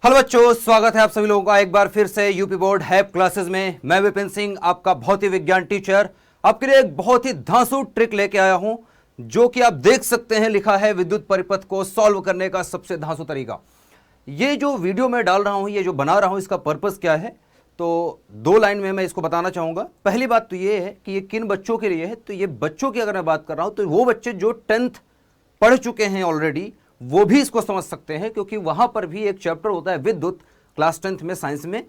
Hello बच्चों, स्वागत है आप सभी लोगों का एक बार फिर से यूपी बोर्ड हैप क्लासेस में। मैं विपिन सिंह, आपका भौतिक विज्ञान टीचर, आपके लिए एक बहुत ही धांसू ट्रिक लेके आया हूं, जो कि आप देख सकते हैं लिखा है विद्युत परिपथ को सॉल्व करने का सबसे धांसू तरीका। ये जो वीडियो मैं डाल रहा हूं, ये जो बना रहा हूं, इसका पर्पस क्या है, तो दो लाइन में मैं इसको बताना चाहूंगा। पहली बात तो ये है कि ये किन बच्चों के लिए है। तो ये बच्चों की अगर मैं बात कर रहा हूं तो वो बच्चे जो 10th पढ़ चुके हैं ऑलरेडी, वो भी इसको समझ सकते हैं, क्योंकि वहां पर भी एक चैप्टर होता है विद्युत क्लास 10th में साइंस में,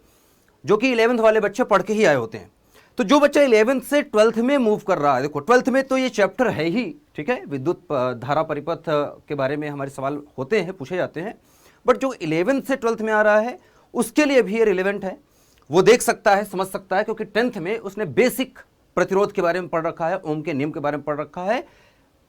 जो कि 11th वाले बच्चे पढ़ के ही आए होते हैं। तो जो बच्चा 11th से 12th में मूव कर रहा है, देखो 12th में तो ये चैप्टर है ही, ठीक है, विद्युत धारा परिपथ के बारे में हमारे सवाल होते हैं, पूछे जाते हैं। बट जो 11th से 12th में आ रहा है उसके लिए भी ये रिलेवेंट है, वो देख सकता है, समझ सकता है, क्योंकि 10th में उसने बेसिक प्रतिरोध के बारे में पढ़ रखा है, ओम के नियम के बारे में पढ़ रखा है,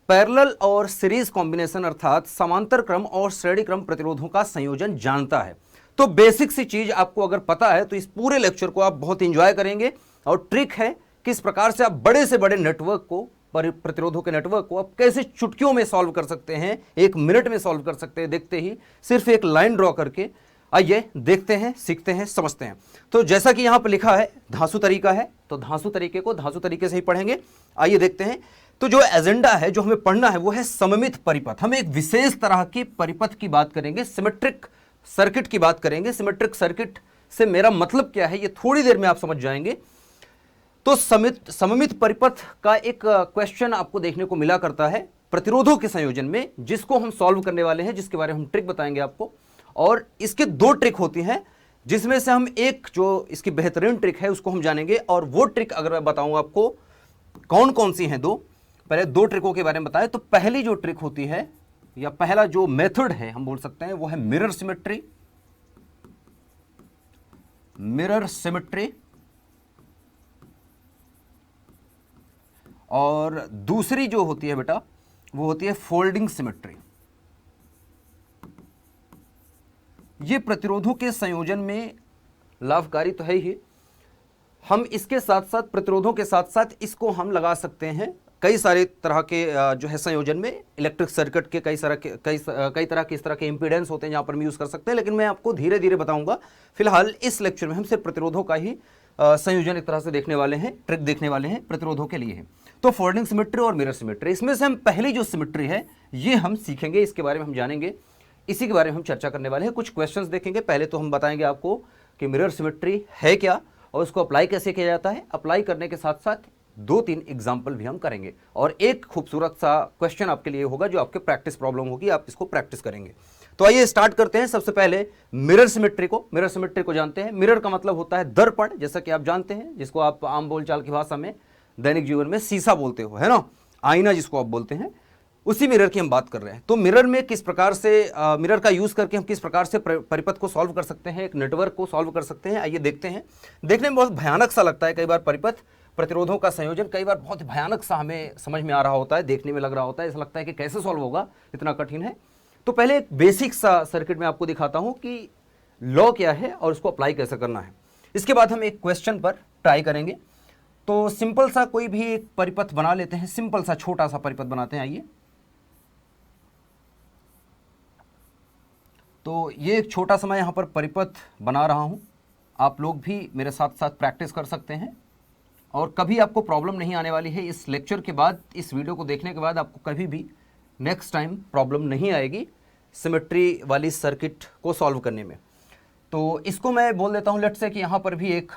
पैरेलल और सीरीज कॉम्बिनेशन अर्थात समांतर क्रम और श्रेणी क्रम प्रतिरोधों का संयोजन जानता है। तो बेसिक सी चीज आपको अगर पता है तो इस पूरे लेक्चर को आप बहुत एंजॉय करेंगे। और ट्रिक है किस प्रकार से आप बड़े से बड़े नेटवर्क को, प्रतिरोधों के नेटवर्क को आप कैसे चुटकियों में सॉल्व कर सकते हैं, 1 मिनट में सॉल्व कर सकते हैं, देखते ही सिर्फ एक लाइन ड्रॉ करके। आइए देखते हैं, सीखते हैं, समझते हैं। तो जैसा कि यहां पर लिखा है धांसू तरीका है, तो धांसू तरीके को धांसू तरीके से ही पढ़ेंगे। आइए देखते हैं। तो जो एजेंडा है, जो हमें पढ़ना है, वो है सममित परिपथ। हम एक विशेष तरह की परिपथ की बात करेंगे, सिमेट्रिक सर्किट की बात करेंगे। सिमेट्रिक सर्किट से मेरा मतलब क्या है, ये थोड़ी देर में आप समझ जाएंगे। तो सममित परिपथ का एक क्वेश्चन आपको देखने को मिला करता है प्रतिरोधों के संयोजन में, जिसको हम सॉल्व करने वाले हैं, जिसके बारे में हम ट्रिक बताएंगे आपको। और इसके 2 ट्रिक होती हैं, जिसमें से हम एक जो इसकी बेहतरीन ट्रिक है उसको हम जानेंगे। और वो ट्रिक अगर मैं बताऊं आपको कौन कौन सी हैं, पहले 2 ट्रिकों के बारे में बताएं। तो पहली जो ट्रिक होती है, या पहला जो मेथड है हम बोल सकते हैं, वो है मिरर सिमेट्री। Mirror symmetry. और दूसरी जो होती है बेटा, वो होती है फोल्डिंग सिमेट्री। ये प्रतिरोधों के संयोजन में लाभकारी तो है ही, हम इसके साथ साथ प्रतिरोधों के साथ साथ इसको हम लगा सकते हैं कई सारे तरह के जो है संयोजन में। इलेक्ट्रिक सर्किट के कई तरह के इस तरह के इंपीडेंस होते हैं जहां पर हम यूज कर सकते हैं, लेकिन मैं आपको धीरे धीरे बताऊंगा। फिलहाल इस लेक्चर में हम सिर्फ प्रतिरोधों का ही संयोजन एक तरह से देखने वाले हैं, ट्रिक देखने वाले हैं प्रतिरोधों के लिए। तो फोल्डिंग सिमेट्री और मिरर सिमेट्री, इसमें से हम पहली जो सिमेट्री है ये हम सीखेंगे, इसके बारे में हम जानेंगे, इसी के बारे में हम चर्चा करने वाले हैं। कुछ क्वेश्चंस देखेंगे। पहले तो हम बताएंगे आपको कि मिरर सिमेट्री है क्या और उसको अप्लाई कैसे किया जाता है। अप्लाई करने के साथ साथ 2-3 एग्जाम्पल भी हम करेंगे, और एक खूबसूरत सा क्वेश्चन आपके लिए होगा जो आपके प्रैक्टिस प्रॉब्लम होगी, आप इसको प्रैक्टिस करेंगे। तो आइए स्टार्ट करते हैं। सबसे पहले मिरर सिमेट्री को जानते हैं। मिरर का मतलब होता है दर्पण, जैसा कि आप जानते हैं, जिसको आप आम बोलचाल की भाषा में दैनिक जीवन में शीशा बोलते हो, है ना, आईना जिसको आप बोलते हैं, उसी मिरर की हम बात कर रहे हैं। तो मिरर में किस प्रकार से मिरर का यूज करके हम किस प्रकार से परिपथ को सॉल्व कर सकते हैं, एक नेटवर्क को सॉल्व कर सकते हैं, आइए देखते हैं। देखने में बहुत भयानक सा लगता है कई बार परिपथ, प्रतिरोधों का संयोजन कई बार बहुत भयानक सा हमें समझ में आ रहा होता है, देखने में लग रहा होता है, ऐसा लगता है कि कैसे सॉल्व होगा, इतना कठिन है। तो पहले एक बेसिक सा सर्किट में आपको दिखाता हूं कि लॉ क्या है और उसको अप्लाई कैसे करना है। इसके बाद हम एक क्वेश्चन पर ट्राई करेंगे। तो सिंपल सा कोई भी एक परिपथ बना लेते हैं, सिंपल सा छोटा सा परिपथ बनाते हैं। आइए, तो ये एक छोटा सा मैं यहाँ पर परिपथ बना रहा हूँ, आप लोग भी मेरे साथ साथ प्रैक्टिस कर सकते हैं, और कभी आपको प्रॉब्लम नहीं आने वाली है। इस लेक्चर के बाद, इस वीडियो को देखने के बाद आपको कभी भी नेक्स्ट टाइम प्रॉब्लम नहीं आएगी सिमेट्री वाली सर्किट को सॉल्व करने में। तो इसको मैं बोल देता हूँ, लेट्स से कि यहाँ पर भी एक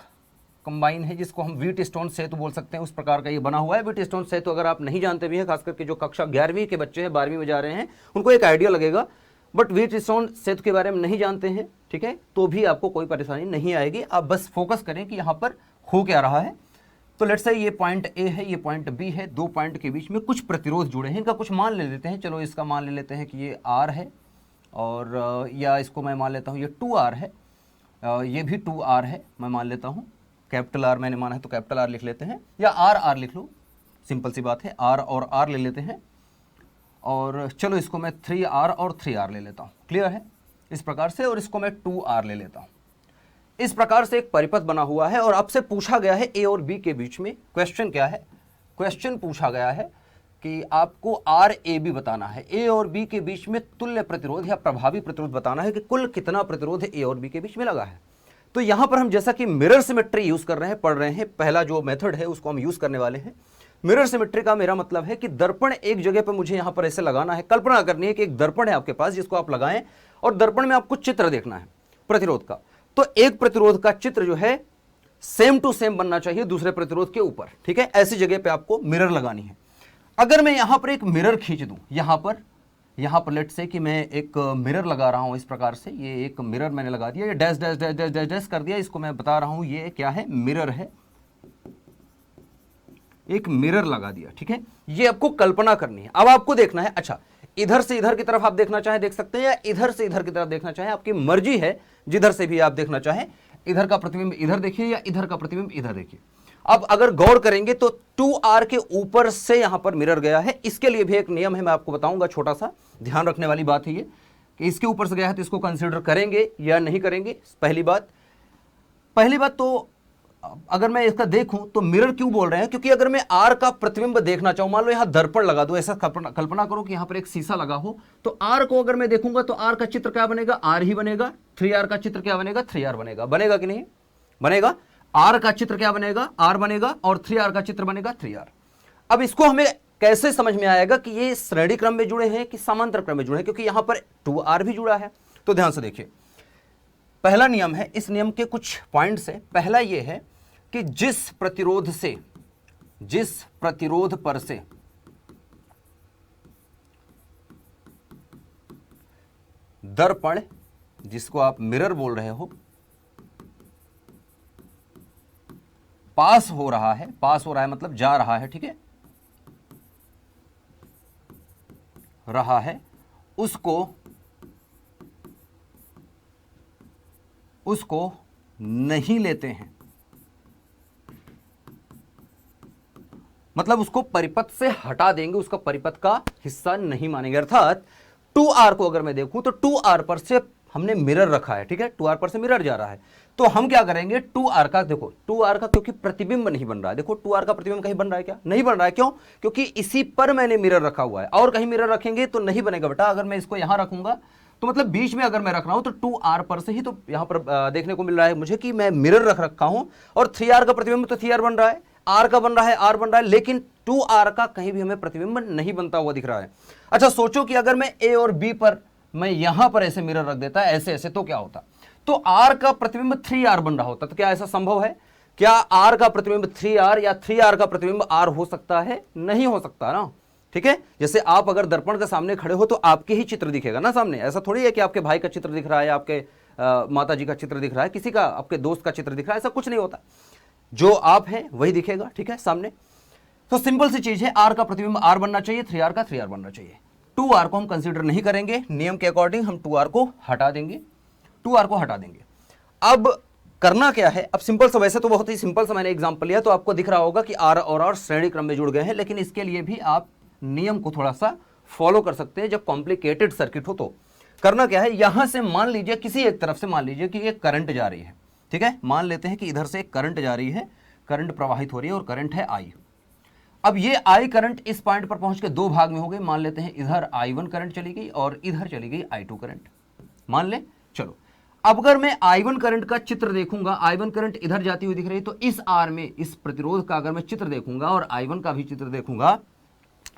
कंबाइन है, जिसको हम व्हीटस्टोन सेतु बोल सकते हैं, उस प्रकार का ये बना हुआ है। व्हीटस्टोन सेतु अगर आप नहीं जानते भी हैं, खास करके जो कक्षा 11वीं के बच्चे हैं, 12वीं में जा रहे हैं, उनको एक आइडिया लगेगा, बट व्हीटस्टोन सेतु के बारे में नहीं जानते हैं, ठीक है, तो भी आपको कोई परेशानी नहीं आएगी। आप बस फोकस करें कि यहाँ पर हो क्या रहा है। तो लेट्स से ये पॉइंट ए है, ये पॉइंट बी है, 2 पॉइंट के बीच में कुछ प्रतिरोध जुड़े हैं, इनका कुछ मान ले लेते हैं। चलो इसका मान ले लेते हैं कि ये आर है, और या इसको मैं मान लेता हूँ ये 2R है, ये भी 2R है, मैं मान लेता हूँ। कैपिटल आर मैंने माना है तो कैपिटल आर लिख लेते हैं, या आर लिख लो, सिंपल सी बात है, आर और आर ले लेते हैं। और चलो इसको मैं 3R और 3R ले लेता हूँ, क्लियर है, इस प्रकार से। और इसको मैं 2R ले लेता हूँ। इस प्रकार से एक परिपथ बना हुआ है, और आपसे पूछा गया है ए और बी के बीच में क्वेश्चन क्या है, क्वेश्चन पूछा गया है कि आपको आर ए बी बताना है, ए और बी के बीच में तुल्य प्रतिरोध या प्रभावी प्रतिरोध बताना है कि कुल कितना प्रतिरोध ए और बी के बीच में लगा है। तो यहां पर हम जैसा कि मिरर सिमेट्री यूज कर रहे हैं, पढ़ रहे हैं, पहला जो मेथड है उसको हम यूज करने वाले हैं। मिरर सिमेट्री का मेरा मतलब है कि दर्पण एक जगह पर मुझे यहां पर ऐसे लगाना है। कल्पना करनी है कि एक दर्पण है आपके पास जिसको आप लगाएं और दर्पण में आपको चित्र देखना है प्रतिरोध का। तो एक प्रतिरोध का चित्र जो है सेम टू सेम बनना चाहिए दूसरे प्रतिरोध के ऊपर, ठीक है। ऐसी जगह पे आपको मिरर लगानी है। अगर मैं यहां पर एक मिरर खींच दूं, यहां पर लेट से कि मैं एक मिरर लगा रहा हूं इस प्रकार से, ये एक मिरर मैंने लगा दिया, ये dash dash dash dash dash dash कर दिया, इसको मैं बता रहा हूं ये क्या है, मिरर है, एक मिरर लगा दिया, ठीक है। ये आपको कल्पना करनी है। अब आपको देखना है, अच्छा इधर से इधर की तरफ आप देखना चाहें देख सकते हैं, या इधर से इधर की तरफ देखना चाहें, आपकी मर्जी है, जिधर से भी आप देखना चाहें। इधर का प्रतिबिंब इधर देखिए या इधर का प्रतिबिंब इधर देखिए। अब अगर गौर करेंगे तो 2R के ऊपर से यहां पर मिरर गया है। इसके लिए भी एक नियम है, मैं आपको बताऊंगा, छोटा सा ध्यान रखने वाली बात है ये कि इसके ऊपर से गया है तो इसको कंसीडर करेंगे या नहीं करेंगे। पहली बात तो अगर मैं इसका देखूं तो मिरर क्यों बोल रहे हैं, क्योंकि अगर मैं R का प्रतिबिंब देखना चाहूं, मान लो यहां दर्पण लगा दो, ऐसा कल्पना करो कि यहां पर एक शीशा लगा हो, तो R को अगर मैं देखूंगा तो R का चित्र क्या बनेगा, R ही बनेगा। 3R का चित्र क्या बनेगा, 3R बनेगा। बनेगा कि नहीं बनेगा? R का चित्र क्या बनेगा, R बनेगा, और 3R का चित्र बनेगा 3R। अब इसको हमें कैसे समझ में आएगा कि ये श्रेणी क्रम में जुड़े हैं कि समांतर क्रम में जुड़े हैं, क्योंकि यहां पर 2R भी जुड़ा है। तो ध्यान से देखिए, पहला नियम है, इस नियम के कुछ पॉइंट्स है। पहला ये है कि जिस प्रतिरोध पर से दर्पण, जिसको आप मिरर बोल रहे हो, पास हो रहा है मतलब जा रहा है, ठीक है, रहा है, उसको नहीं लेते हैं, मतलब उसको परिपथ से हटा देंगे, उसका परिपथ का हिस्सा नहीं मानेंगे। अर्थात 2R को अगर मैं देखूं तो 2R पर से हमने मिरर रखा है, ठीक है, 2R पर से मिरर जा रहा है, तो हम क्या करेंगे, 2R का देखो, 2R का क्योंकि प्रतिबिंब नहीं बन रहा है, देखो 2R का प्रतिबिंब कहीं बन रहा है क्या, नहीं बन रहा है। क्यों? क्योंकि इसी पर मैंने मिरर रखा हुआ है, और कहीं मिरर रखेंगे तो नहीं बनेगा बेटा। अगर मैं इसको यहां रखूंगा तो मतलब बीच में अगर मैं रख रहा हूं तो 2R पर से ही तो यहां पर देखने को मिल रहा है मुझे कि मैं मिरर रख रखा हूं, और 3R का प्रतिबिंब तो 3R बन रहा है, R का बन रहा है, R बन रहा है, लेकिन 2R का कहीं भी हमें प्रतिबिंब नहीं बनता हुआ दिख रहा है। अच्छा सोचो कि अगर मैं A और B पर मैं यहां पर ऐसे मिरर रख देता, ऐसे ऐसे, तो क्या होता, तो R का प्रतिबिंब 3R बन रहा होता। तो क्या ऐसा संभव है? क्या R का प्रतिबिंब 3R या 3R का प्रतिबिंब R हो सकता है? नहीं हो सकता ना, ठीक है। जैसे आप अगर दर्पण के सामने खड़े हो तो आपके ही चित्र दिखेगा ना सामने, ऐसा थोड़ी है कि आपके भाई का चित्र दिख रहा है, आपके माता जी का चित्र दिख रहा है, किसी का, आपके दोस्त का चित्र दिख रहा है, ऐसा कुछ नहीं होता। जो आप हैं वही दिखेगा, ठीक है, सामने। तो सिंपल सी चीज है, R का प्रतिबिंब R बनना चाहिए, 3R का 3R बनना चाहिए। 2R को हम कंसीडर नहीं करेंगे, नियम के अकॉर्डिंग हम 2R को हटा देंगे, 2R को हटा देंगे। अब करना क्या है, अब सिंपल सा, वैसे तो बहुत ही सिंपल सा मैंने एग्जांपल लिया, तो आपको दिख रहा होगा कि R और R श्रेणी क्रम में जुड़ गए हैं, लेकिन इसके लिए भी आप नियम को थोड़ा सा फॉलो कर सकते हैं। जब कॉम्प्लिकेटेड सर्किट हो तो करना क्या है, यहां से मान लीजिए किसी एक तरफ से मान लीजिए कि एक करंट जा रही है, ठीक है, मान लेते हैं कि इधर से एक करंट जा रही है, करंट प्रवाहित हो रही है और करंट है I। अब ये I करंट इस पॉइंट पर पहुंच के दो भाग में हो गए, मान लेते हैं इधर I1 करंट चली गई और इधर चली गई I2 करंट, मान ले। चलो अब अगर मैं I1 करंट का चित्र देखूंगा, I1 करंट इधर जाती हुई दिख रही है, तो इस R में इस प्रतिरोध का अगर मैं चित्र देखूंगा और I1 का भी चित्र देखूंगा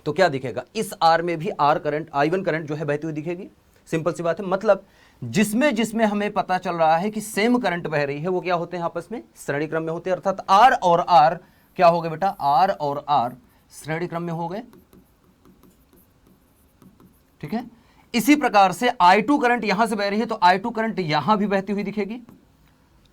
तो क्या दिखेगा, इस R में भी R करंट, I1 करंट जो है बहती हुई दिखेगी। सिंपल सी बात है, मतलब जिसमें हमें पता चल रहा है कि सेम करंट बह रही है, वो क्या होते हैं, आपस में श्रेणी क्रम में होते हैं। अर्थात R और R क्या हो गए बेटा, R और R श्रेणी क्रम में हो गए, ठीक है। इसी प्रकार से I2 करंट यहां से बह रही है, तो I2 करंट यहां भी बहती हुई दिखेगी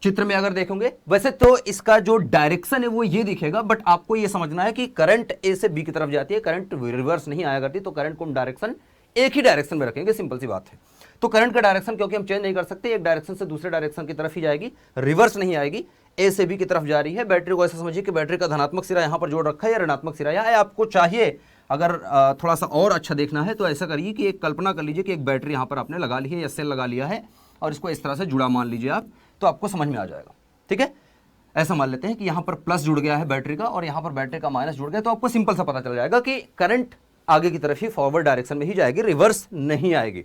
चित्र में अगर देखेंगे। वैसे तो इसका जो डायरेक्शन है वो ये दिखेगा, बट आपको ये समझना है कि करंट A से B की तरफ जाती है, करंट रिवर्स नहीं आया करती, तो करंट को हम डायरेक्शन एक ही डायरेक्शन में रखेंगे, सिंपल सी बात है। तो करंट का डायरेक्शन क्योंकि हम चेंज नहीं कर सकते, एक डायरेक्शन से दूसरे डायरेक्शन की तरफ ही जाएगी, रिवर्स नहीं आएगी, A से B की तरफ जा रही है। बैटरी को ऐसा समझिए कि बैटरी का धनात्मक सिरा यहां पर जोड़ रखा है या ऋणात्मक सिरा यहाँ है। आपको चाहिए अगर थोड़ा सा और अच्छा देखना है तो ऐसा करिए कि एक कल्पना कर लीजिए कि एक बैटरी यहां पर आपने लगा ली है या सेल लगा लिया है, और इसको इस तरह से जुड़ा मान लीजिए आप, तो आपको समझ में आ जाएगा, ठीक है। ऐसा मान लेते हैं कि यहां पर प्लस जुड़ गया है बैटरी का और यहां पर बैटरी का माइनस जुड़ गया, तो आपको सिंपल सा पता चल जाएगा कि करंट आगे की तरफ ही फॉरवर्ड डायरेक्शन में ही जाएगी, रिवर्स नहीं आएगी।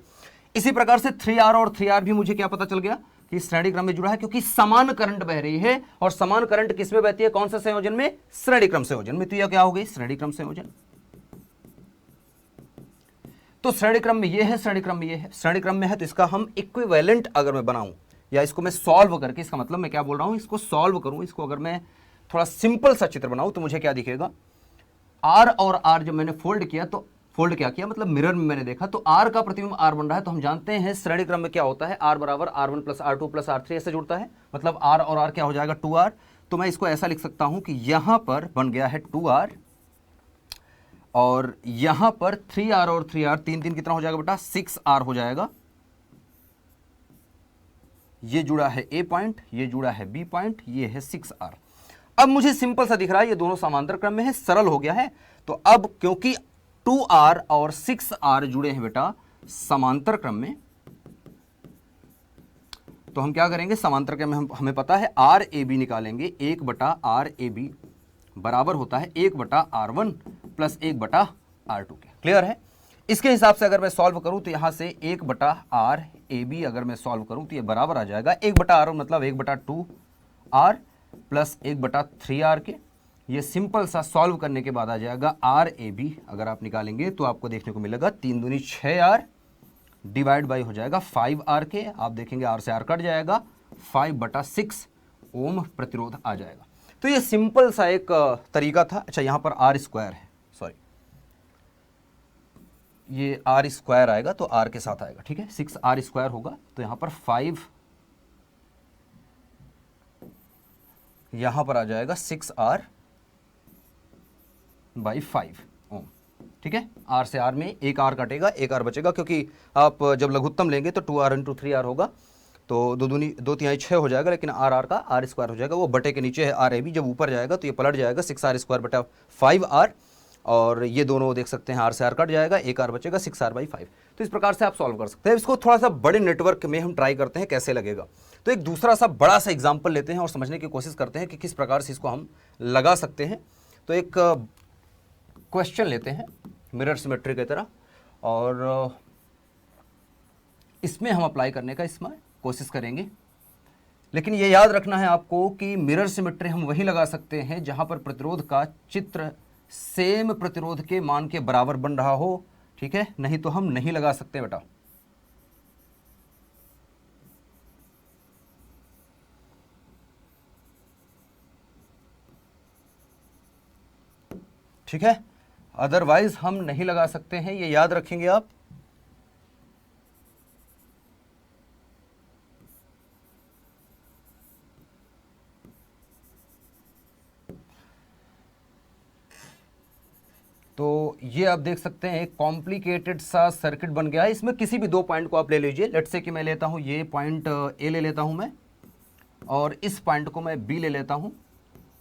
इसी प्रकार से 3R और 3R भी मुझे क्या पता चल गया कि श्रेणी क्रम में जुड़ा है, क्योंकि समान करंट बह रही है और समान करंट किसमें बहती है, कौन सा संयोजन में, श्रेणी क्रम संयोजन में। तो यह क्या हो गई, श्रेणी क्रम संयोजन। तो श्रेणी क्रम में ये है, श्रेणी क्रम में ये है, श्रेणी क्रम में है, तो इसका हम इक्विवेलेंट अगर मैं बनाऊं या इसको मैं सॉल्व करके, इसका मतलब मैं क्या बोल रहा हूं, इसको सॉल्व करूं, इसको अगर मैं थोड़ा सिंपल सा चित्र बनाऊं तो मुझे क्या दिखेगा, R और R जब मैंने फोल्ड किया, तो फोल्ड क्या किया मतलब मिरर में मैंने देखा, तो R का प्रतिबिंब R बन रहा है। तो हम जानते हैं श्रेणी क्रम में क्या होता है, R बराबर R1 plus R2 plus R3 ऐसे जुड़ता है, मतलब R और R क्या हो जाएगा 2R। तो मैं इसको ऐसा लिख सकता हूं कि यहां पर बन गया है 2R और यहां पर 3R और 3R, 3 कितना हो जाएगा बेटा, 6R हो जाएगा। ये जुड़ा है A पॉइंट, ये जुड़ा है B पॉइंट, ये है 6R। अब मुझे सिंपल सा दिख रहा है ये दोनों समांतर क्रम में है, सरल हो गया है। तो अब क्योंकि 2R और 6R जुड़े हैं बेटा समांतर क्रम में, तो हम क्या करेंगे, समांतर क्रम में हमें पता है RAB निकालेंगे, 1/RAB बराबर होता है 1/R1 प्लस 1/R2 के। क्लियर है। इसके हिसाब से अगर मैं सॉल्व करूं तो यहां से 1/RAB अगर मैं सॉल्व करूं तो ये बराबर आ जाएगा 1/R1 मतलब 1/2R प्लस 1/3R के। ये सिंपल सा सॉल्व करने के बाद आ जाएगा RAB अगर आप निकालेंगे तो आपको देखने को मिलेगा 3 दूनी 6R डिवाइड बाई हो जाएगा 5R के। आप देखेंगे R से R कट जाएगा, 5/6 ओम प्रतिरोध आ जाएगा। तो ये सिंपल सा एक तरीका था। अच्छा यहां पर R स्क्वायर है, सॉरी ये R स्क्वायर आएगा तो R के साथ आएगा, ठीक है, 6R स्क्वायर होगा। तो यहां पर 5, यहां पर आ जाएगा 6R बाई 5 ओम, ठीक है। R से R में एक R कटेगा, एक R बचेगा, क्योंकि आप जब लघुत्तम लेंगे तो 2R इंटू 3R होगा, तो 2 तिहाई 6 हो जाएगा, लेकिन R का R स्क्वायर हो जाएगा, वो बटे के नीचे है RAB, जब ऊपर जाएगा तो ये पलट जाएगा 6R स्क्वायर बटा 5R, और ये दोनों देख सकते हैं R से R कट जाएगा, एक R बचेगा, 6R बाई 5। तो इस प्रकार से आप सॉल्व कर सकते हैं। इसको थोड़ा सा बड़े नेटवर्क में हम ट्राई करते हैं कैसे लगेगा। तो एक दूसरा सा बड़ा सा एग्जाम्पल लेते हैं और समझने की कोशिश करते हैं कि किस प्रकार से इसको हम लगा सकते हैं। तो एक क्वेश्चन लेते हैं मिरर सिमेट्री की तरह, और इसमें हम अप्लाई करने का इसमें कोशिश करेंगे। लेकिन ये याद रखना है आपको कि मिरर सिमेट्री हम वही लगा सकते हैं जहां पर प्रतिरोध का चित्र सेम प्रतिरोध के मान के बराबर बन रहा हो, ठीक है, नहीं तो हम नहीं लगा सकते बेटा। ठीक है, अदरवाइज हम नहीं लगा सकते हैं, ये याद रखेंगे आप। तो ये आप देख सकते हैं एक कॉम्प्लिकेटेड सा सर्किट बन गया है। इसमें किसी भी 2 पॉइंट को आप ले लीजिए। लेट्स से कि मैं लेता हूं ये पॉइंट A ले लेता हूं मैं, और इस पॉइंट को मैं B ले लेता हूं,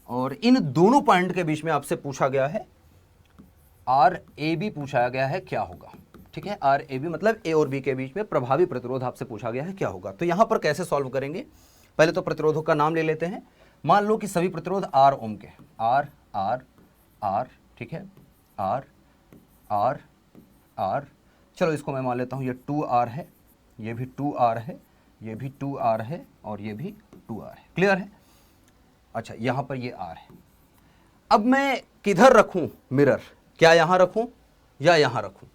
और इन दोनों पॉइंट के बीच में आपसे पूछा गया है RAB पूछा गया है क्या होगा, ठीक है। RAB मतलब A और B के बीच में प्रभावी प्रतिरोध आपसे पूछा गया है क्या होगा। तो यहां पर कैसे सॉल्व करेंगे, पहले तो प्रतिरोधों का नाम ले लेते हैं। मान लो कि सभी प्रतिरोध R ओम के, R, ठीक है, R, चलो इसको मैं मान लेता हूं ये 2R है, ये भी 2R है, ये भी 2R है, और ये भी 2R है। क्लियर है। अच्छा यहां पर ये R है। अब मैं किधर रखूं मिरर, क्या यहां रखूं या यहां रखूं?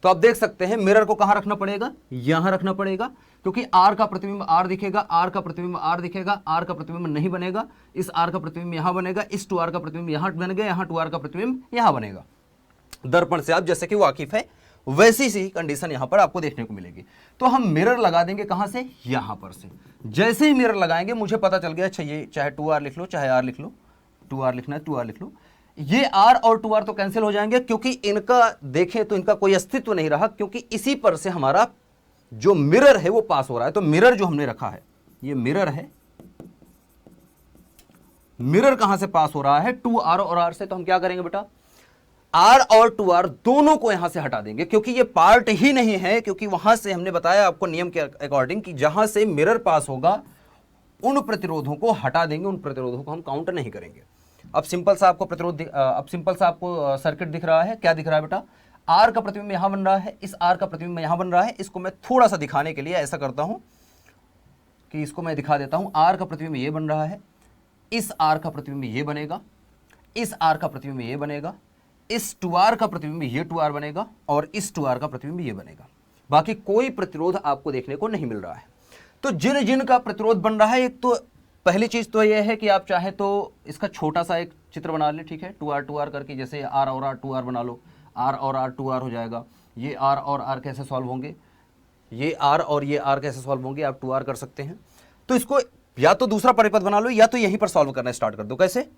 तो आप देख सकते हैं मिरर को कहां रखना पड़ेगा, यहां रखना पड़ेगा, क्योंकि R का प्रतिबिंब R दिखेगा, R का प्रतिबिंब R दिखेगा, R का प्रतिबिंब नहीं बनेगा, इस R का प्रतिबिंब यहां बनेगा, इस 2R का प्रतिबिंब यहां बन गया, यहां 2R का प्रतिबिंब यहां बनेगा। दर्पण से आप जैसे कि वाकिफ है वैसी सी कंडीशन यहां पर आपको देखने को मिलेगी। तो हम मिरर लगा देंगे कहां से, यहां पर से। जैसे ही मिरर लगाएंगे मुझे पता चल गया, अच्छा ये चाहे 2R लिख लो, चाहे R लिख लो, 2R लिखना है 2R लिख लो, ये R और 2R तो कैंसिल हो जाएंगे, क्योंकि इनका देखें तो इनका कोई अस्तित्व नहीं रहा, क्योंकि इसी पर से हमारा जो मिरर है वो पास हो रहा है। तो मिरर जो हमने रखा है ये मिरर है, मिरर कहां से पास हो रहा है, 2R और R से। तो हम क्या करेंगे बेटा, R और 2R दोनों को यहां से हटा देंगे, क्योंकि ये पार्ट ही नहीं है, क्योंकि वहां से हमने बताया आपको नियम के अकॉर्डिंग कि जहां से मिरर पास होगा उन प्रतिरोधों को हटा देंगे, उन प्रतिरोधों को हम काउंट नहीं करेंगे। अब सिंपल सा आपको अब सिंपल सा आपको सर्किट दिख रहा है। क्या दिख रहा है बेटा? आर का प्रतिबिंब यहां बन रहा है, इस आर का प्रतिबिंब यहां बन रहा है। इसको मैं थोड़ा सा दिखाने के लिए ऐसा करता हूं कि इसको मैं दिखा देता हूं। आर का प्रतिबिंब ये बन रहा है, इस आर का प्रतिबिंब ये बनेगा, इस आर का प्रतिबिंब ये बनेगा, इस 2r का प्रतिबिंब ये 2r बनेगा और इस 2r का प्रतिबिंब ये बनेगा। बाकी कोई प्रतिरोध आपको देखने को नहीं मिल रहा है। तो जिन जिन का प्रतिरोध बन रहा है, एक तो पहली चीज तो यह है कि आप चाहे तो इसका छोटा सा एक चित्र बना लें, ठीक है, 2r करके, जैसे r और r 2r बना लो, r और r 2r हो जाएगा। ये r और r कैसे सॉल्व होंगे? ये r और ये r कैसे सॉल्व होंगे? आप 2r कर सकते हैं। तो इसको या तो दूसरा परिपथ बना लो या तो यहीं पर सॉल्व करना स्टार्ट कर दो। कैसे?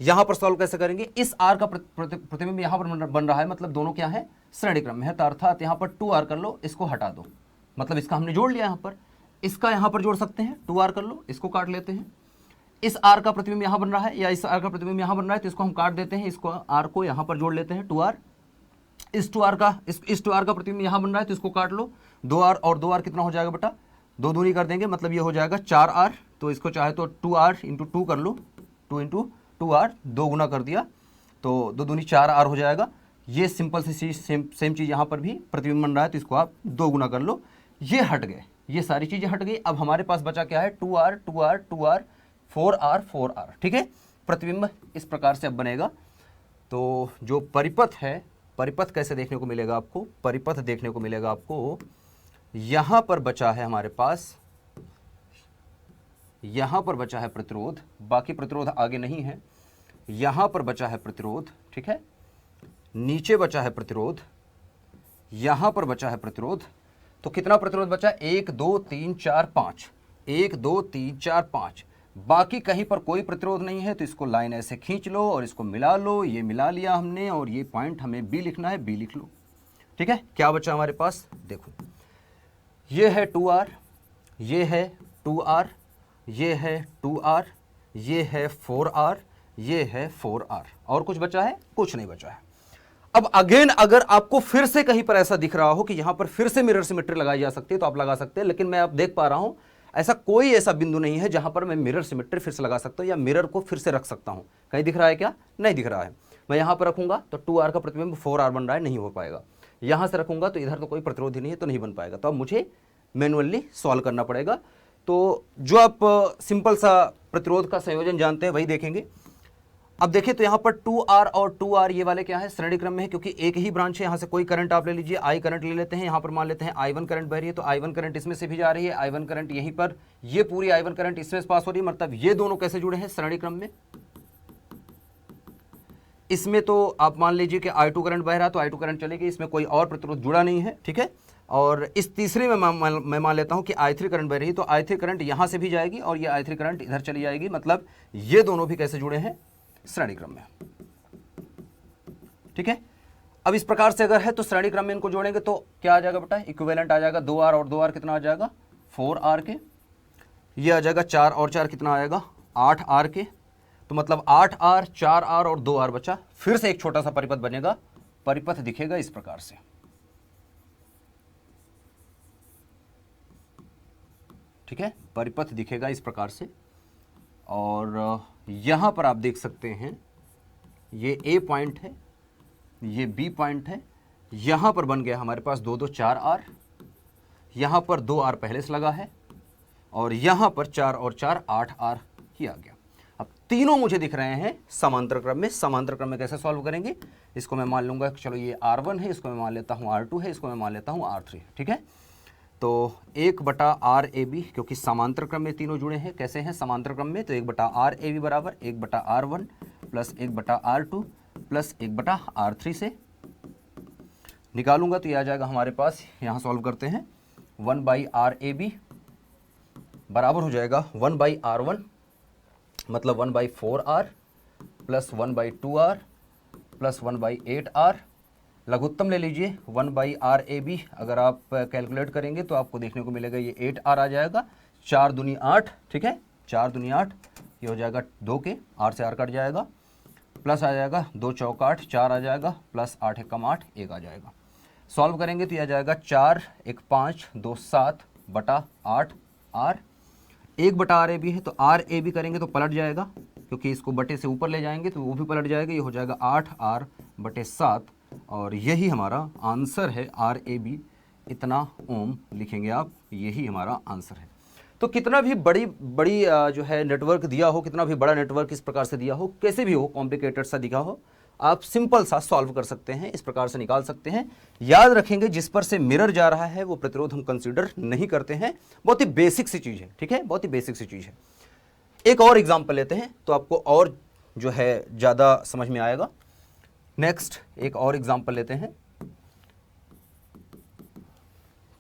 यहां पर सॉल्व कैसे करेंगे? इस r का प्रतिबिंब यहां पर बन रहा है, मतलब दोनों क्या है? श्रेणी क्रम में है। तो अर्थात यहां पर 2r कर लो, इसको हटा दो, मतलब इसका हमने जोड़ लिया। यहां पर इसका यहां पर जोड़ सकते हैं, 2r कर लो, इसको काट लेते हैं। इस r का प्रतिबिंब यहां बन रहा है या इस r का प्रतिबिंब यहां बन रहा है, तो इसको हम काट देते हैं, इसको r को यहां पर जोड़ लेते हैं 2r। इस 2r का प्रतिबिंब यहां बन रहा है, तो इसको काट लो। 2r और 2r कितना हो जाएगा बेटा? 2 दूनी कर देंगे, मतलब ये हो जाएगा 4r। तो इसको चाहे तो 2r इंटू 2 कर लो, 2 इंटू 2r, 2 गुना कर दिया तो 2 दूनी 4r हो जाएगा। ये सिंपल सी चीज, सेम चीज यहां पर भी प्रतिबिंब बन रहा है, तो इसको आप 2 गुना कर लो। ये हट गए, ये सारी चीजें हट गई। अब हमारे पास बचा क्या है? 2r 2r 2r 4r 4r, ठीक है। प्रतिबिंब इस प्रकार से अब बनेगा। तो जो परिपथ है, परिपथ कैसे देखने को मिलेगा आपको? परिपथ देखने को मिलेगा आपको, यहां पर बचा है हमारे पास, यहां पर बचा है प्रतिरोध, बाकी प्रतिरोध आगे नहीं है। यहां पर बचा है प्रतिरोध, ठीक है, नीचे बचा है प्रतिरोध, यहां पर बचा है प्रतिरोध। तो कितना प्रतिरोध बचा? 1 2 3 4 5, 1 2 3 4 5। बाकी कहीं पर कोई प्रतिरोध नहीं है, तो इसको लाइन ऐसे खींच लो और इसको मिला लो। ये मिला लिया हमने, और ये पॉइंट हमें बी लिखना है, बी लिख लो, ठीक है। क्या बचा हमारे पास? देखो, ये है 2r, ये है 2r, ये है 2r, ये है 4r, ये है 4r। और कुछ बचा है? कुछ नहीं बचा है। अब अगेन अगर आपको फिर से कहीं पर ऐसा दिख रहा हो कि यहां पर फिर से मिरर सिमेट्री लगाई जा सकती है, तो आप लगा सकते हैं। लेकिन मैं अब देख पा रहा हूं ऐसा कोई ऐसा बिंदु नहीं है जहां पर मैं मिरर सिमेट्री फिर से लगा सकता हूं या मिरर को फिर से रख सकता हूं। कहीं दिख रहा है क्या? नहीं दिख रहा है। मैं यहां पर रखूंगा तो 2r का प्रतिबिंब 4r बन रहा है, नहीं हो पाएगा। यहां से रखूंगा तो इधर तो कोई प्रतिरोध ही नहीं है, तो नहीं बन पाएगा। तो अब मुझे मैनुअली सॉल्व करना पड़ेगा। तो जो आप सिंपल सा प्रतिरोध का संयोजन जानते हैं वही देखेंगे। अब देखिए, तो यहां पर 2r और 2r ये वाले क्या है? श्रेणी क्रम में है, क्योंकि एक ही ब्रांच है। यहां से कोई करंट आप ले लीजिए, I करंट ले लेते हैं। यहां पर मान लेते हैं I1 करंट बह रही है, तो I1 करंट इसमें से भी जा रही है, I1 करंट यहीं पर, ये पूरी I1 करंट इसमें से पास हो रही है। मतलब ये दोनों कैसे जुड़े हैं? श्रेणी क्रम में। इसमें तो आप मान लीजिए कि I2 करंट बह रहा है, तो I2 करंट चलेगी, इसमें कोई और प्रतिरोध जुड़ा नहीं है, ठीक है। और इस तीसरे में मैं मान लेता हूं कि I3 करंट बह रही है, तो I3 करंट यहां से भी जाएगी और ये I3 करंट इधर चली जाएगी। मतलब ये दोनों भी कैसे जुड़े हैं? श्रेणी क्रम में, ठीक है। अब इस प्रकार से अगर है तो श्रेणी क्रम में इनको जोड़ेंगे तो क्या आ जाएगा बेटा? इक्विवेलेंट आ जाएगा। 2r और 2r कितना आ जाएगा? 4r के। ये आ जाएगा 4 और 4 कितना आएगा? 8r के। तो मतलब 8r 4r और 2r बचा। फिर से एक छोटा सा परिपथ बनेगा, परिपथ दिखेगा इस प्रकार से, ठीक है। परिपथ दिखेगा इस प्रकार से। और यहां पर आप देख सकते हैं ये A पॉइंट है, ये B पॉइंट है। यहां पर बन गया हमारे पास 2 2 4r, यहां पर 2r पहले से लगा है और यहां पर 4 और 4 8r किया गया। अब तीनों मुझे दिख रहे हैं समांतर क्रम में। समांतर क्रम में कैसे सॉल्व करेंगे? इसको मैं मान लूंगा, चलो ये R1 है, इसको मैं मान लेता हूं R2 है, इसको मैं मान लेता हूं R3, ठीक है। तो 1/RAB, क्योंकि समांतर क्रम में तीनों जुड़े हैं। कैसे हैं समांतर क्रम में? तो 1/RAB बराबर 1/R1 plus 1/R2 plus 1/R3 से निकालूंगा तो ये आ जाएगा हमारे पास। यहाँ सॉल्व करते हैं। 1/RAB बराबर हो जाएगा 1/R1, मतलब 1/4R plus 1/2R plus 1/8R। लघुत्तम ले लीजिए 1/RAB। अगर आप कैलकुलेट करेंगे तो आपको देखने को मिलेगा ये 8R आ जाएगा। 4 दूनी 8, ठीक है, 4 दूनी 8, ये हो जाएगा 2 के, R से R कट जाएगा, प्लस आ जाएगा 2 चौक 8, 4 आ जाएगा, प्लस 8 एकम 8, 1 आ जाएगा। सॉल्व करेंगे तो यह आ जाएगा 4 1 5 2 7 बटा 8R 1 बटा आर ए बी है, तो आर ए बी करेंगे तो पलट जाएगा, क्योंकि इसको बटे से ऊपर ले जाएंगे तो वो भी पलट जाएगा। ये हो जाएगा 8r बटे 7, और यही हमारा आंसर है। आर ए बी इतना ओम लिखेंगे आप, यही हमारा आंसर है। तो कितना भी बड़ी बड़ी जो है नेटवर्क दिया हो, कितना भी बड़ा नेटवर्क इस प्रकार से दिया हो, कैसे भी हो, कॉम्प्लिकेटेड सा दिखा हो, आप सिंपल सा सॉल्व कर सकते हैं, इस प्रकार से निकाल सकते हैं। याद रखेंगे जिस पर से मिरर जा रहा है वो प्रतिरोध हम कंसीडर नहीं करते हैं। बहुत ही बेसिक सी चीज़ है, ठीक है, बहुत ही बेसिक सी चीज़ है। एक और एग्जाम्पल लेते हैं तो आपको और जो है ज़्यादा समझ में आएगा। नेक्स्ट एक और एग्जाम्पल लेते हैं।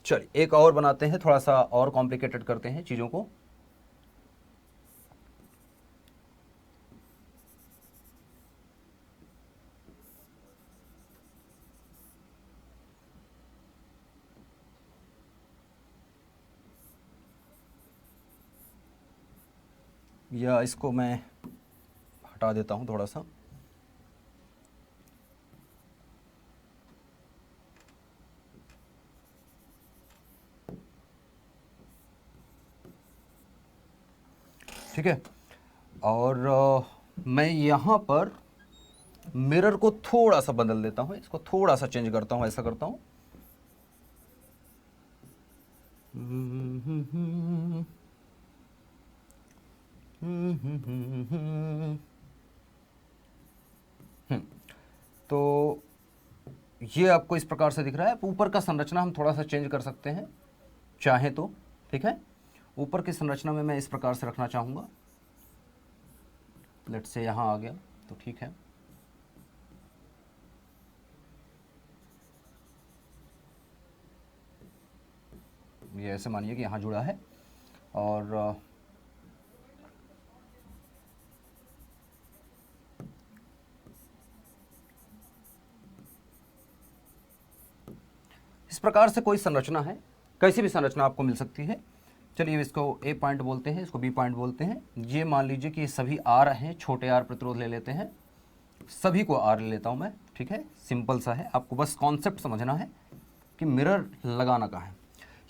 चलिए एक और बनाते हैं, थोड़ा सा और कॉम्प्लिकेटेड करते हैं चीज़ों को। या इसको मैं हटा देता हूं थोड़ा सा। ठीक है, और मैं यहाँ पर मिरर को थोड़ा सा बदल देता हूँ, इसको थोड़ा सा चेंज करता हूँ, ऐसा करता हूँ। तो ये आपको इस प्रकार से दिख रहा है। ऊपर का संरचना हम थोड़ा सा चेंज कर सकते हैं चाहे तो, ठीक है। ऊपर की संरचना में मैं इस प्रकार से रखना चाहूँगा, लेट से यहाँ आ गया तो ठीक है। ये ऐसे मानिए कि यहाँ जुड़ा है, और इस प्रकार से कोई संरचना है, कैसी भी संरचना आपको मिल सकती है। चलिए इसको ए पॉइंट बोलते हैं, इसको बी पॉइंट बोलते हैं। ये मान लीजिए कि सभी आर हैं, छोटे आर प्रतिरोध ले लेते हैं, सभी को आर ले लेता हूँ मैं, ठीक है। सिंपल सा है, आपको बस कॉन्सेप्ट समझना है कि मिरर लगाना कहाँ है।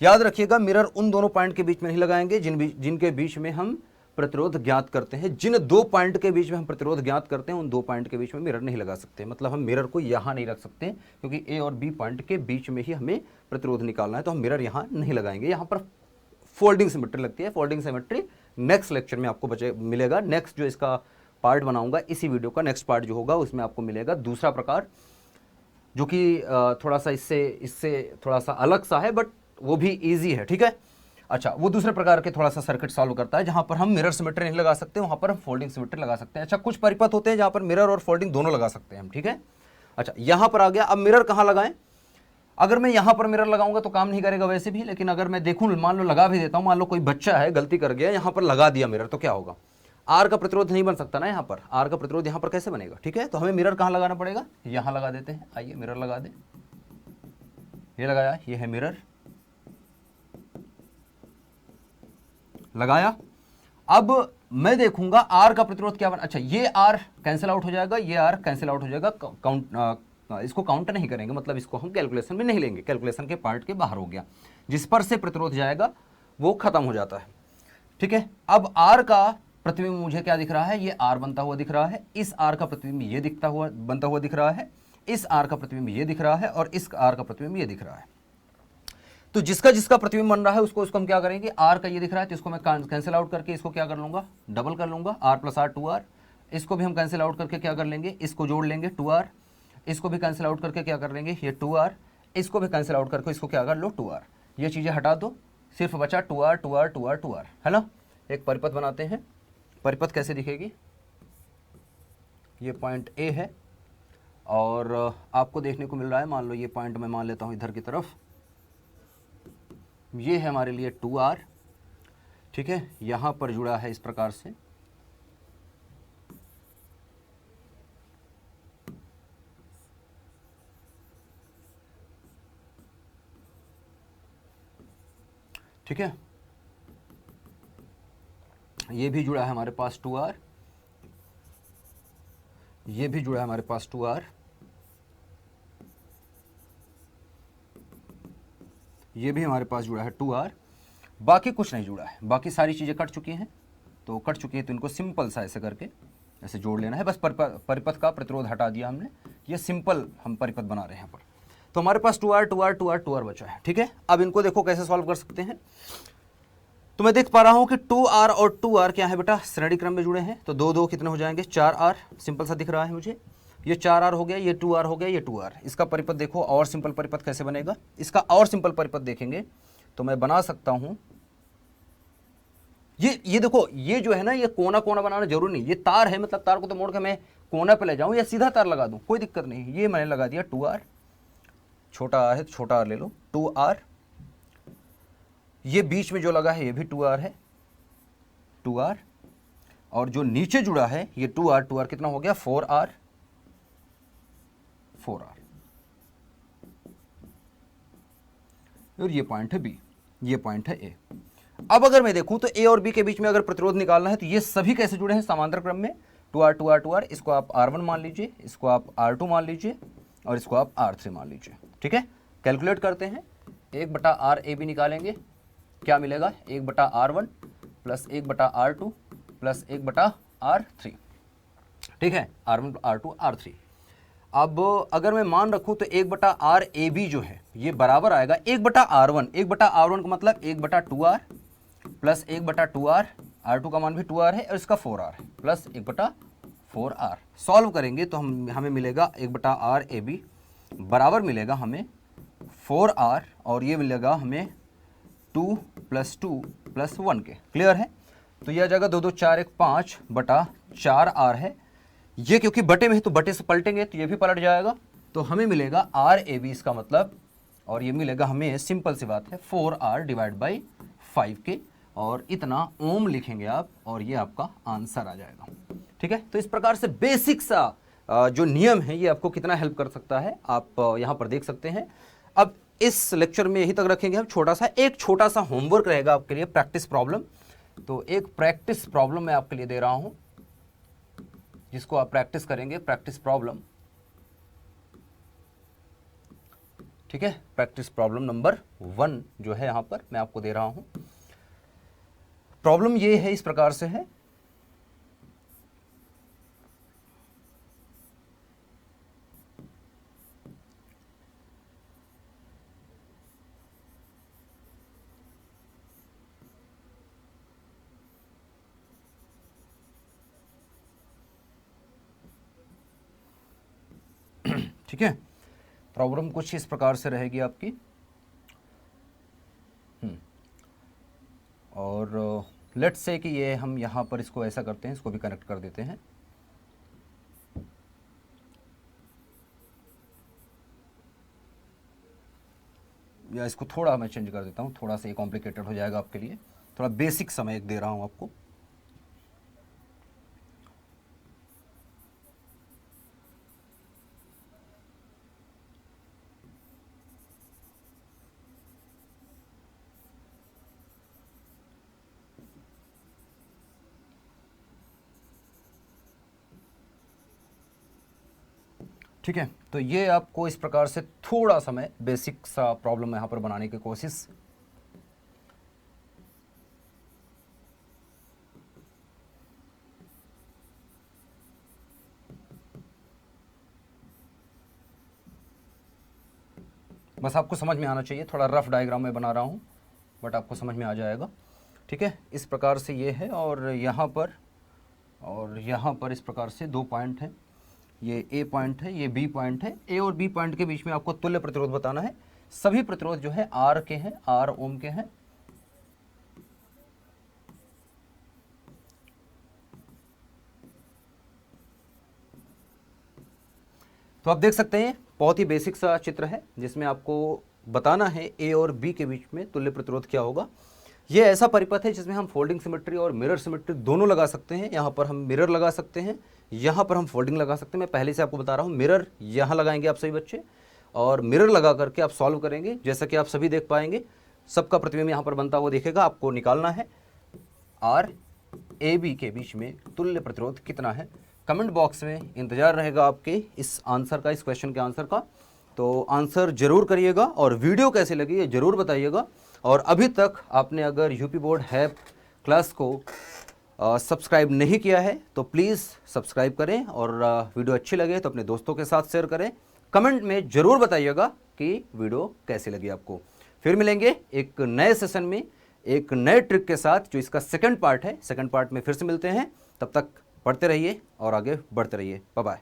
याद रखिएगा मिरर उन दोनों पॉइंट के बीच में नहीं लगाएंगे जिनके बीच में हम प्रतिरोध ज्ञात करते हैं। जिन 2 पॉइंट के बीच में हम प्रतिरोध ज्ञात करते हैं उन 2 पॉइंट के बीच में मिरर नहीं लगा सकते। मतलब हम मिरर को यहाँ नहीं रख सकते, क्योंकि ए और बी पॉइंट के बीच में ही हमें प्रतिरोध निकालना है, तो हम मिरर यहाँ नहीं लगाएंगे। यहाँ पर फोल्डिंग सिमेट्री लगती है। फोल्डिंग सिमेट्री नेक्स्ट लेक्चर में आपको मिलेगा। नेक्स्ट जो इसका पार्ट बनाऊंगा, इसी वीडियो का नेक्स्ट पार्ट जो होगा उसमें आपको मिलेगा दूसरा प्रकार, जो कि थोड़ा सा इससे थोड़ा सा अलग सा है, बट वो भी ईजी है, ठीक है। अच्छा, वो दूसरे प्रकार के थोड़ा सा सर्किट सॉल्व करता है, जहां पर हम मिरर सिमेट्री नहीं लगा सकते, वहां पर हम फोल्डिंग सिमेट्री लगा सकते हैं। अच्छा, कुछ परिपथ होते हैं जहां पर मिरर और फोल्डिंग दोनों लगा सकते हैं हम, ठीक है। अच्छा, यहां पर आ गया। अब मिरर कहां लगाएं? अगर मैं यहां पर मिरर लगाऊंगा तो काम नहीं करेगा वैसे भी, लेकिन अगर मैं देखूं, मान लो लगा भी देता हूं, मान लो कोई बच्चा है गलती कर गया, यहां पर लगा दिया मिरर, तो क्या होगा? आर का प्रतिरोध नहीं बन सकता ना यहाँ पर। आर का प्रतिरोध यहाँ पर कैसे बनेगा, ठीक है। तो हमें मिरर कहाँ लगाना पड़ेगा? यहाँ लगा देते हैं। आइए मिरर लगा दें। ये लगाया, ये है मिरर, लगाया। अब मैं देखूंगा आर का प्रतिरोध क्या बना। अच्छा, ये आर कैंसिल आउट हो जाएगा, ये आर कैंसिल आउट हो जाएगा। इसको काउंट नहीं करेंगे, मतलब इसको हम कैलकुलेशन में नहीं लेंगे, कैलकुलेशन के पार्ट के बाहर हो गया। जिस पर से प्रतिरोध जाएगा वो खत्म हो जाता है, ठीक है। अब आर का प्रतिबिंब मुझे क्या दिख रहा है? ये आर बनता हुआ दिख रहा है। इस आर का प्रतिबिंब ये बनता हुआ दिख रहा है। इस आर का प्रतिबिंब ये दिख रहा है, और इस आर का प्रतिबिंब ये दिख रहा है। तो जिसका जिसका प्रतिबिंब बन रहा है उसको हम क्या करेंगे? आर का ये दिख रहा है तो इसको मैं कैंसिल आउट करके इसको क्या कर लूंगा? डबल कर लूंगा। R plus R 2r। इसको भी हम कैंसिल आउट करके क्या कर लेंगे? इसको जोड़ लेंगे 2r। इसको भी कैंसिल आउट करके क्या कर लेंगे? ये 2r। इसको भी कैंसिल आउट करके इसको क्या कर लो? 2r। ये चीज़ें हटा दो, सिर्फ बचा 2r 2r 2r 2r, है ना। एक परिपथ बनाते हैं। परिपथ कैसे दिखेगी? ये पॉइंट ए है, और आपको देखने को मिल रहा है, मान लो ये पॉइंट मैं मान लेता हूँ इधर की तरफ। ये है हमारे लिए 2r, ठीक है। यहां पर जुड़ा है इस प्रकार से, ठीक है। ये भी जुड़ा है हमारे पास 2r, ये भी जुड़ा है हमारे पास 2r, ये भी हमारे पास जुड़ा है 2r। बाकी कुछ नहीं जुड़ा है, बाकी सारी चीज़ें कट चुकी हैं। तो कट चुकी हैं तो इनको सिंपल सा ऐसे करके ऐसे जोड़ लेना है। बस परिपथ का प्रतिरोध हटा दिया हमने, ये सिंपल हम परिपथ बना रहे हैं यहाँ पर। तो हमारे पास 2R 2R 2R 2R बचा है, ठीक है। अब इनको देखो कैसे सॉल्व कर सकते हैं। तो मैं देख पा रहा हूँ कि 2R और 2R क्या है बेटा, श्रेणी क्रम में जुड़े हैं। तो 2 2 कितने हो जाएंगे, 4R, सिंपल सा दिख रहा है मुझे। ये 4R हो गया, ये 2R हो गया, ये 2R। इसका परिपथ देखो और सिंपल परिपथ कैसे बनेगा। इसका और सिंपल परिपथ देखेंगे तो मैं बना सकता हूँ, ये देखो, ये जो है ना, ये कोना कोना बनाना जरूरी नहीं। ये तार है, मतलब तार को तो मोड़ के मैं कोना पे ले जाऊं या सीधा तार लगा दूं, कोई दिक्कत नहीं। ये मैंने लगा दिया 2R, छोटा R है तो छोटा R ले लो, 2R। ये बीच में जो लगा है ये भी 2R है, 2R। और जो नीचे जुड़ा है ये 2R 2R कितना हो गया, 4R 4R। और ये पॉइंट है B, ये पॉइंट है A। अब अगर मैं देखूं तो A और B के बीच में अगर प्रतिरोध निकालना है तो ये सभी कैसे जुड़े हैं, समांतर क्रम में। 2R 2R 2R, इसको आप R1 मान लीजिए, इसको आप R2 मान लीजिए और इसको आप R3 मान लीजिए, ठीक है। कैलकुलेट करते हैं, 1/RAB निकालेंगे, क्या मिलेगा, 1/R1 plus 1/R2 plus 1/R3, ठीक है, R1 R2 R3। अब अगर मैं मान रखूं तो 1/RAB जो है ये बराबर आएगा 1/R1। 1/R1 का मतलब 1/2R प्लस 1/2R, R2 का मान भी 2R है और इसका 4R है, प्लस 1/4R। सॉल्व करेंगे तो हमें मिलेगा 1/RAB बराबर मिलेगा हमें 4R और ये मिलेगा हमें 2 + 2 + 1 के। क्लियर है। तो यह जगह 2 2 4 1 5/4R है। ये क्योंकि बटे में है तो बटे से पलटेंगे तो ये भी पलट जाएगा। तो हमें मिलेगा RAB इसका मतलब, और ये मिलेगा हमें, सिंपल सी बात है, 4R/5 के। और इतना ओम लिखेंगे आप और ये आपका आंसर आ जाएगा, ठीक है। तो इस प्रकार से बेसिक सा जो नियम है ये आपको कितना हेल्प कर सकता है आप यहाँ पर देख सकते हैं। अब इस लेक्चर में यही तक रखेंगे हम। एक छोटा सा होमवर्क रहेगा आपके लिए, प्रैक्टिस प्रॉब्लम। तो एक प्रैक्टिस प्रॉब्लम मैं आपके लिए दे रहा हूँ जिसको आप प्रैक्टिस करेंगे, प्रैक्टिस प्रॉब्लम, ठीक है। प्रैक्टिस प्रॉब्लम नंबर 1 जो है यहाँ पर मैं आपको दे रहा हूं। प्रॉब्लम ये है, इस प्रकार से है। ठीक है, प्रॉब्लम कुछ इस प्रकार से रहेगी आपकी। और लेट्स से कि ये हम यहाँ पर इसको ऐसा करते हैं, इसको भी कनेक्ट कर देते हैं। या इसको थोड़ा मैं चेंज कर देता हूँ, थोड़ा सा ये कॉम्प्लिकेटेड हो जाएगा आपके लिए। थोड़ा बेसिक समय दे रहा हूँ आपको। ठीक है, तो ये आपको इस प्रकार से थोड़ा सा मैं बेसिक सा प्रॉब्लम यहाँ पर बनाने की कोशिश। बस आपको समझ में आना चाहिए, थोड़ा रफ डायग्राम में बना रहा हूँ बट आपको समझ में आ जाएगा, ठीक है। इस प्रकार से ये है और यहाँ पर इस प्रकार से 2 पॉइंट हैं। ये A पॉइंट है, ये B पॉइंट है। A और B पॉइंट के बीच में आपको तुल्य प्रतिरोध बताना है। सभी प्रतिरोध जो है R के हैं, R ओम के हैं। तो आप देख सकते हैं बहुत ही बेसिक सा चित्र है जिसमें आपको बताना है A और B के बीच में तुल्य प्रतिरोध क्या होगा। ये ऐसा परिपथ है जिसमें हम फोल्डिंग सिमेट्री और मिरर सिमेट्री दोनों लगा सकते हैं। यहाँ पर हम मिरर लगा सकते हैं, यहाँ पर हम फोल्डिंग लगा सकते हैं। मैं पहले से आपको बता रहा हूँ, मिरर यहाँ लगाएंगे आप सभी बच्चे, और मिरर लगा करके आप सॉल्व करेंगे। जैसा कि आप सभी देख पाएंगे, सबका प्रतिबिंब यहाँ पर बनता हुआ दिखेगा। आपको निकालना है RAB के बीच में तुल्य प्रतिरोध कितना है। कमेंट बॉक्स में इंतजार रहेगा आपके इस आंसर का, इस क्वेश्चन के आंसर का। तो आंसर जरूर करिएगा और वीडियो कैसी लगी ये जरूर बताइएगा। और अभी तक आपने अगर यूपी बोर्ड हैप क्लास को सब्सक्राइब नहीं किया है तो प्लीज़ सब्सक्राइब करें, और वीडियो अच्छी लगे तो अपने दोस्तों के साथ शेयर करें। कमेंट में ज़रूर बताइएगा कि वीडियो कैसी लगी आपको। फिर मिलेंगे एक नए सेशन में एक नए ट्रिक के साथ, जो इसका सेकंड पार्ट है। सेकंड पार्ट में फिर से मिलते हैं, तब तक पढ़ते रहिए और आगे बढ़ते रहिए। Bye bye.